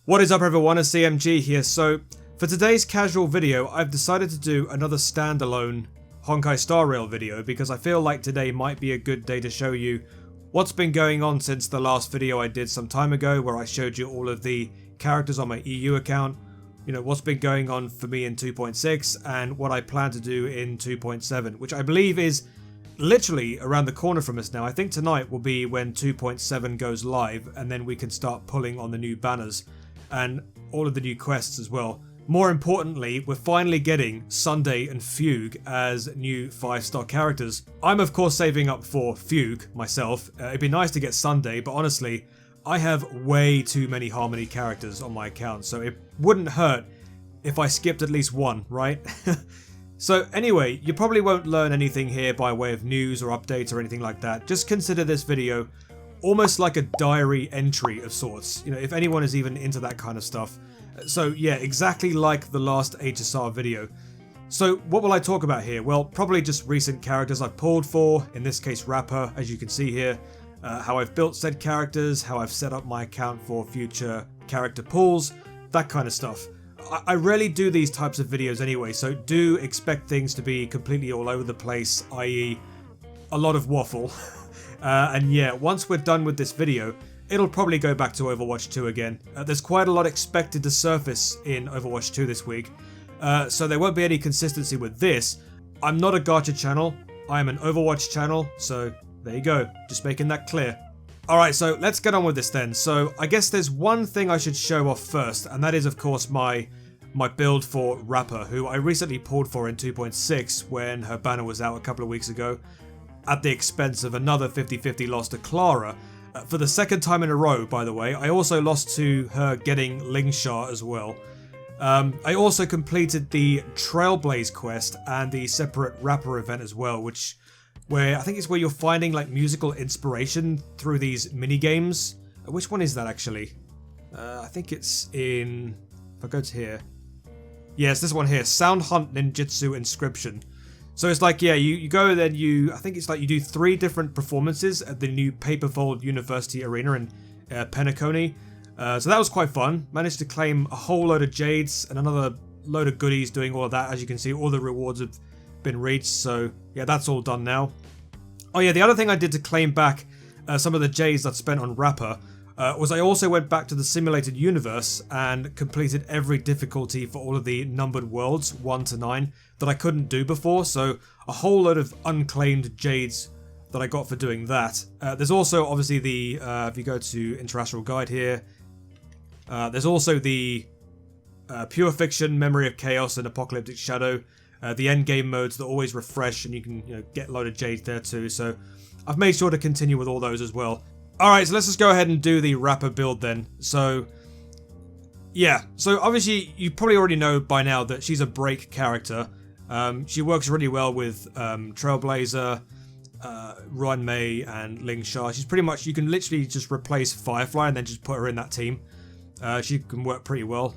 What is up everyone, it's CMG here. So for today's casual video, I've decided to do another standalone Honkai Star Rail video because I feel like today might be a good day to show you what's been going on since the last video I did some time ago where I showed you all of the characters on my EU account, you know, what's been going on for me in 2.6 and what I plan to do in 2.7, which I believe is literally around the corner from us now. I think tonight will be when 2.7 goes live and then we can start pulling on the new banners and all of the new quests as well. More importantly, we're finally getting Sunday and Fugue as new 5-star characters. I'm of course saving up for Fugue myself. It'd be nice to get Sunday, but honestly, I have way too many Harmony characters on my account, so it wouldn't hurt if I skipped at least one, right? So anyway, you probably won't learn anything here by way of news or updates or anything like that. Just consider this video almost like a diary entry of sorts, you know, if anyone is even into that kind of stuff. So yeah, exactly like the last HSR video. So what will I talk about here? Well, probably just recent characters I've pulled for, in this case Rappa, as you can see here, how I've built said characters, how I've set up my account for future character pulls, that kind of stuff. I rarely do these types of videos anyway, so do expect things to be completely all over the place, i.e. a lot of waffle. And yeah, once we're done with this video, it'll probably go back to Overwatch 2 again. There's quite a lot expected to surface in Overwatch 2 this week, so there won't be any consistency with this. I'm not a gacha channel, I am an Overwatch channel, so there you go, just making that clear. Alright, so let's get on with this then. So I guess there's one thing I should show off first, and that is of course my build for Rappa, who I recently pulled for in 2.6 when her banner was out a couple of weeks ago, at the expense of another 50-50 loss to Clara. For the second time in a row, by the way. I also lost to her getting Lingsha as well. I also completed the Trailblaze quest and the separate Rappa event as well, where I think it's where you're finding like musical inspiration through these mini games. Which one is that actually? I think it's in, if I go to here. Yes, this one here, Sound Hunt Ninjutsu Inscription. So it's like, yeah, you go and then I think it's like you do 3 different performances at the new Paperfold University Arena in Penacony. So that was quite fun. Managed to claim a whole load of jades and another load of goodies doing all of that. As you can see, all the rewards have been reached. So yeah, that's all done now. Oh yeah, the other thing I did to claim back some of the jades I'd spent on Rappa was I also went back to the simulated universe and completed every difficulty for all of the numbered worlds, 1 to 9, that I couldn't do before, so a whole load of unclaimed jades that I got for doing that. There's also obviously the, if you go to International Guide here, there's also the Pure Fiction, Memory of Chaos and Apocalyptic Shadow, the endgame modes that always refresh and you can get a load of jades there too, so I've made sure to continue with all those as well. Alright, so let's just go ahead and do the Rappa build then. So, yeah. So obviously, you probably already know by now that she's a break character. She works really well with Trailblazer, Runmei, and Lingsha. She's pretty much, you can literally just replace Firefly and then just put her in that team. She can work pretty well.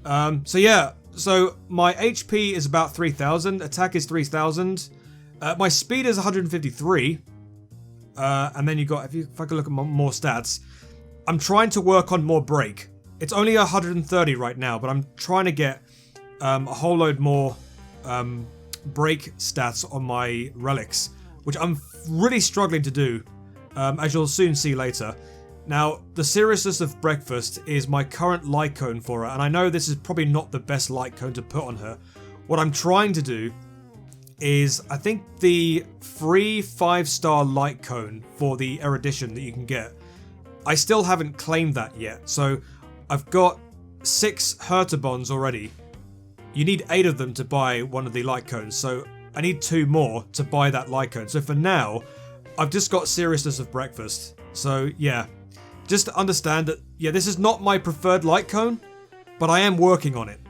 So yeah, so my HP is about 3000, attack is 3000, my speed is 153. And then you got, if I could look at more stats, I'm trying to work on more break. It's only 130 right now, but I'm trying to get a whole load more break stats on my relics, which I'm really struggling to do, as you'll soon see later. Now, the seriousness of breakfast is my current light cone for her, and I know this is probably not the best light cone to put on her. What I'm trying to do is, I think the free 5-star light cone for the erudition that you can get, I still haven't claimed that yet. So I've got 6 Hertabons already. You need 8 of them to buy one of the light cones, so I need 2 more to buy that light cone. So for now, I've just got seriousness of breakfast. So yeah, just to understand that, yeah, this is not my preferred light cone, but I am working on it.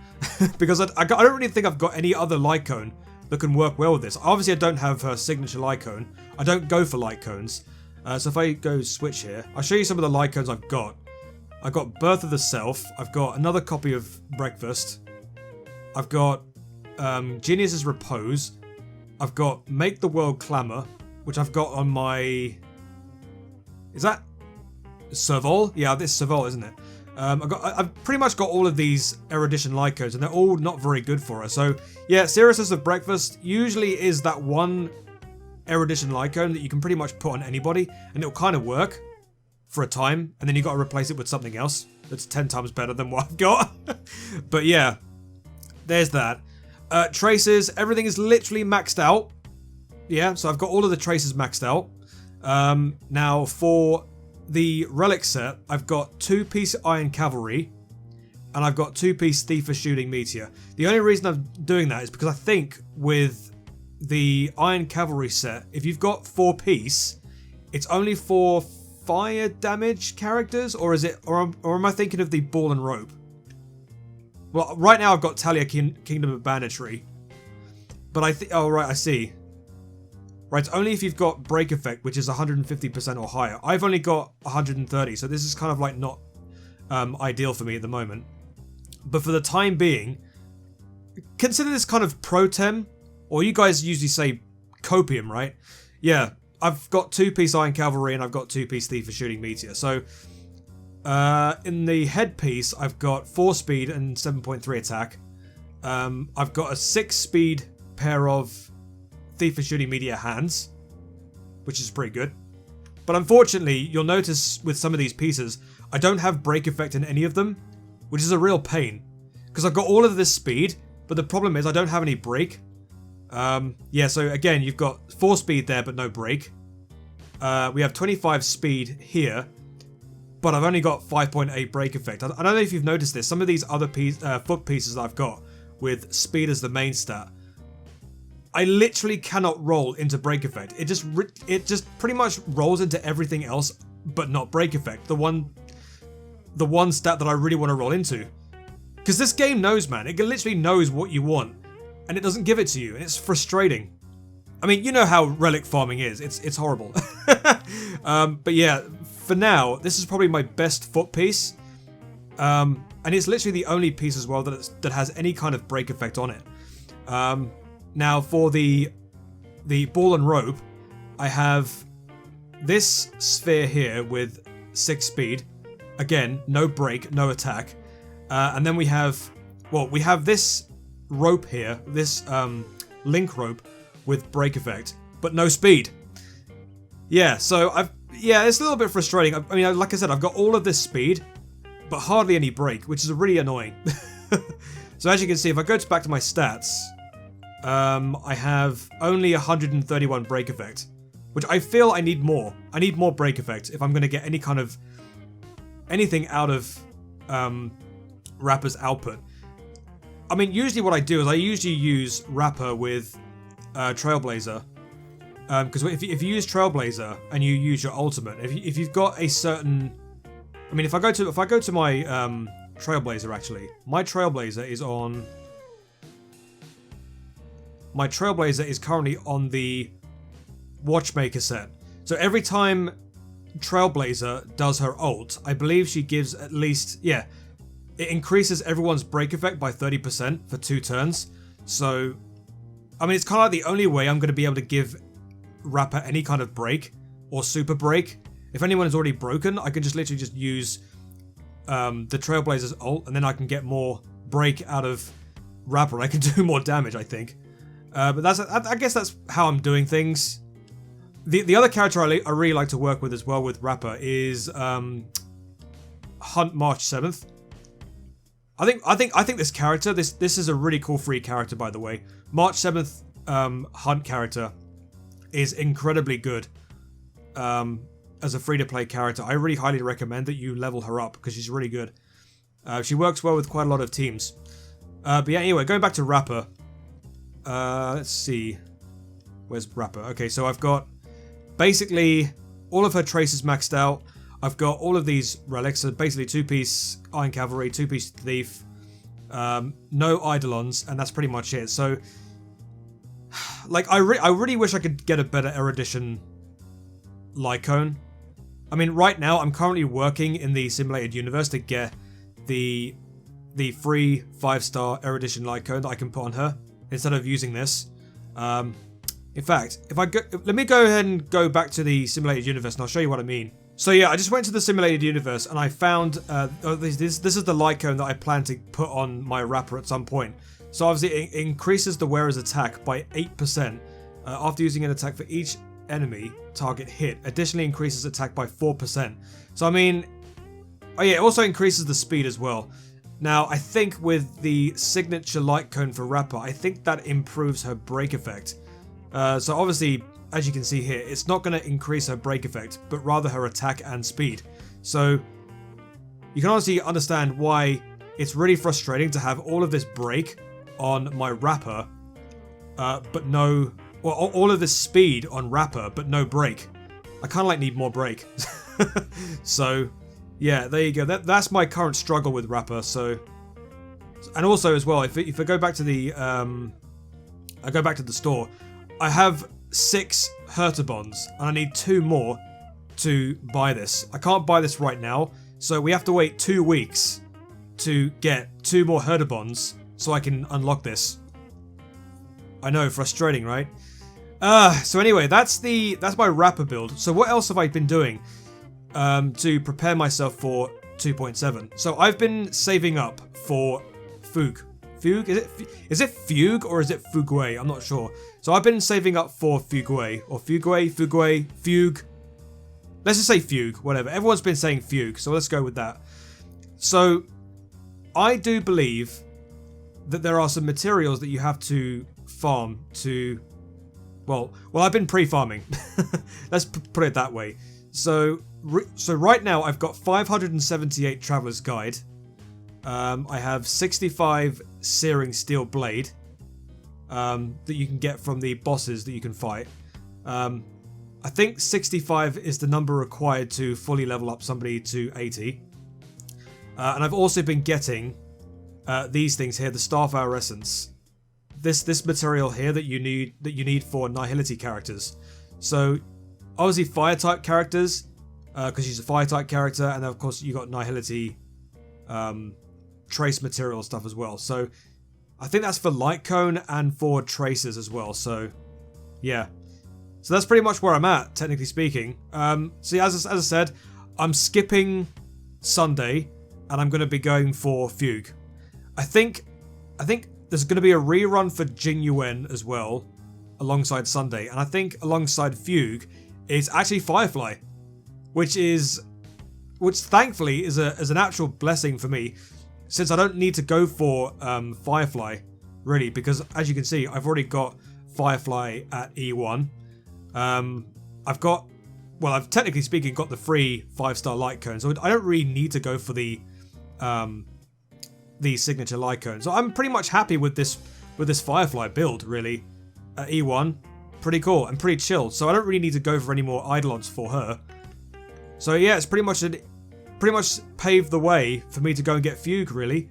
Because I don't really think I've got any other light cone that can work well with this. Obviously I don't have her signature light cone. I don't go for light cones. So if I go switch here, I'll show you some of the light cones I've got. I've got Birth of the Self. I've got another copy of Breakfast. I've got Genius's Repose. I've got Make the World Clamour, which I've got on my... Is that Serval? Yeah, this is Serval, isn't it? I've pretty much got all of these erudition lycos, and they're all not very good for her. So yeah, seriousness of breakfast usually is that one erudition lycone that you can pretty much put on anybody, and it'll kind of work for a time, and then you got to replace it with something else that's 10 times better than what I've got. But yeah, there's that. Traces, everything is literally maxed out. Yeah, so I've got all of the traces maxed out. Now for the relic set, I've got 2-piece Iron Cavalry, and I've got 2-piece Thief for Shooting Meteor. The only reason I'm doing that is because I think with the Iron Cavalry set, if you've got 4-piece, it's only for fire damage characters, or is it, or am I thinking of the Ball and Rope? Well, right now I've got Talia Kingdom of Banditry, but I think, oh right, I see. Right, it's only if you've got break effect, which is 150% or higher. I've only got 130, so this is kind of like not ideal for me at the moment. But for the time being, consider this kind of pro-tem, or you guys usually say copium, right? Yeah, I've got 2-piece Iron Cavalry and I've got 2-piece Thief for Shooting Meteor. So in the headpiece, I've got 4 speed and 7.3 attack. I've got a 6-speed pair of Thief for Shooting Meteor hands, which is pretty good. But unfortunately, you'll notice with some of these pieces, I don't have break effect in any of them, which is a real pain. Because I've got all of this speed, but the problem is I don't have any break. Yeah, so again, you've got 4 speed there, but no break. We have 25 speed here, but I've only got 5.8 break effect. I don't know if you've noticed this. Some of these other foot pieces that I've got with speed as the main stat, I literally cannot roll into break effect. It just pretty much rolls into everything else, but not break effect. The one stat that I really want to roll into. Because this game knows, man. It literally knows what you want, and it doesn't give it to you, and it's frustrating. I mean, you know how relic farming is. It's horrible. But yeah, for now, this is probably my best foot piece. And it's literally the only piece as well that has any kind of break effect on it. Now for the Ball and Rope, I have this sphere here with 6 speed. Again, no break, no attack. And then we have this rope here, this link rope with break effect, but no speed. Yeah, so it's a little bit frustrating. I mean, like I said, I've got all of this speed, but hardly any break, which is really annoying. So as you can see, if I go back to my stats, I have only 131 break effect, which I feel I need more. I need more break effect if I'm going to get anything out of Rappa's output. I mean, usually what I do is I usually use Rappa with Trailblazer, because if you use Trailblazer and you use your ultimate, if you've got a certain, I mean, if I go to my Trailblazer, actually, my Trailblazer is currently on the Watchmaker set. So every time Trailblazer does her ult, I believe she gives at least, yeah, it increases everyone's break effect by 30% for 2 turns. So, I mean, it's kind of like the only way I'm going to be able to give Rappa any kind of break or super break. If anyone is already broken, I can just literally just use the Trailblazer's ult, and then I can get more break out of Rappa, and I can do more damage, I think. But I guess that's how I'm doing things. The other character I really like to work with as well with Rappa is Hunt March 7th. I think this character, this is a really cool free character, by the way. March 7th Hunt character is incredibly good as a free-to-play character. I really highly recommend that you level her up because she's really good. She works well with quite a lot of teams. But yeah, anyway, going back to Rappa. Let's see. Where's Rappa? Okay, so I've got basically all of her traces maxed out. I've got all of these relics, so basically 2-piece Iron Cavalry, 2-piece Thief, no Eidolons, and that's pretty much it. So, like, I really wish I could get a better erudition Lycone. I mean, right now, I'm currently working in the simulated universe to get the free 5-star erudition Lycone that I can put on her, instead of using this. In fact, let me go ahead and go back to the simulated universe and I'll show you what I mean. So yeah, I just went to the simulated universe and I found this is the light cone that I plan to put on my Rappa at some point. So obviously it increases the wearer's attack by 8% after using an attack for each enemy target hit. Additionally increases attack by 4%. So I mean, oh yeah, it also increases the speed as well. Now I think with the signature light cone for Rappa, I think that improves her break effect. So obviously, as you can see here, it's not going to increase her break effect, but rather her attack and speed. So you can honestly understand why it's really frustrating to have all of this break on my Rappa, but no, well, all of this speed on Rappa, but no break. I kind of like need more break. So yeah, there you go. That's my current struggle with Rappa. So, and also as well, if I go back to the store, I have 6 Hertabons, and I need 2 more to buy this. I can't buy this right now, so we have to wait 2 weeks to get 2 more Hertabons so I can unlock this. I know, frustrating, right? So anyway, that's my Rappa build. So what else have I been doing to prepare myself for 2.7? So I've been saving up for Fugue. Fugue? Is it Fugue or is it Fugue? I'm not sure. So I've been saving up for Fugue or Fugue. Let's just say Fugue, whatever. Everyone's been saying Fugue, so let's go with that. So I do believe that there are some materials that you have to farm to, well, I've been pre-farming. Let's put it that way. So right now I've got 578 Traveler's Guide. I have 65 Searing Steel Blade that you can get from the bosses that you can fight. I think 65 is the number required to fully level up somebody to 80. And I've also been getting these things here, the Starfire Essence. This material here that you need for Nihility characters. So obviously fire type characters, because she's a fire type character, and then of course you got Nihility trace material stuff as well. So I think that's for light cone and for traces as well. So yeah, so that's pretty much where I'm at, technically speaking. So yeah, as I said, I'm skipping Sunday and I'm going to be going for Fugue. I think there's going to be a rerun for Jing Yuan as well alongside Sunday, and I think alongside Fugue is actually Firefly, which thankfully is an actual blessing for me, since I don't need to go for Firefly really, because as you can see I've already got Firefly at E1. I've technically speaking got the free 5-star light cone, so I don't really need to go for the signature light cone. So I'm pretty much happy with this Firefly build really at E1. Pretty cool and pretty chill, so I don't really need to go for any more Eidolons for her. So yeah, it's pretty much paved the way for me to go and get Fugue really.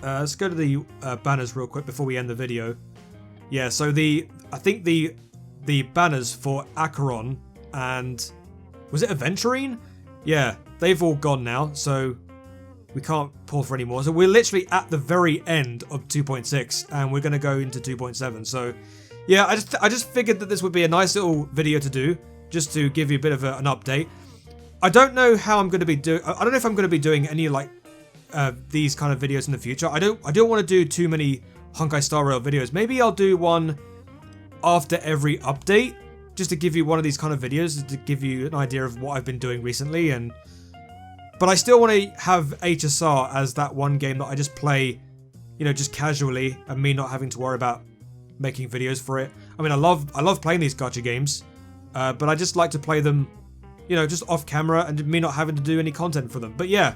Let's go to the banners real quick before we end the video. Yeah, so I think the banners for Acheron and was it Aventurine? Yeah, they've all gone now, so we can't pull for any more. So we're literally at the very end of 2.6 and we're going to go into 2.7. So yeah, I just figured that this would be a nice little video to do, just to give you a bit of an update. I don't know how I'm going to be doing. I don't know if I'm going to be doing any like these kind of videos in the future. I don't want to do too many Honkai Star Rail videos. Maybe I'll do one after every update, just to give you one of these kind of videos, to give you an idea of what I've been doing recently. But I still want to have HSR as that one game that I just play, you know, just casually, and me not having to worry about making videos for it. I mean, I love playing these gacha games, but I just like to play them, you know, just off camera and me not having to do any content for them. But yeah,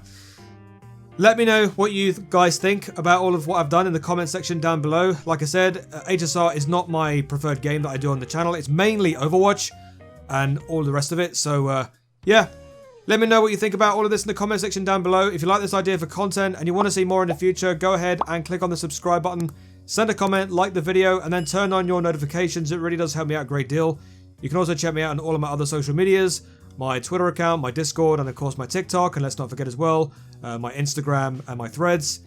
let me know what you guys think about all of what I've done in the comment section down below. Like I said, HSR is not my preferred game that I do on the channel. It's mainly Overwatch and all the rest of it. So yeah, let me know what you think about all of this in the comment section down below. If you like this idea for content and you want to see more in the future, go ahead and click on the subscribe button, send a comment, like the video, and then turn on your notifications. It really does help me out a great deal. You can also check me out on all of my other social medias, my Twitter account, my Discord, and of course my TikTok, and let's not forget as well, my Instagram and my Threads.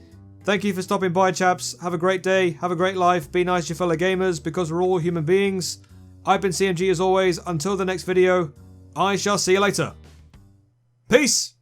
Thank you for stopping by, chaps. Have a great day, have a great life, be nice to your fellow gamers, because we're all human beings. I've been CMG as always. Until the next video, I shall see you later. Peace!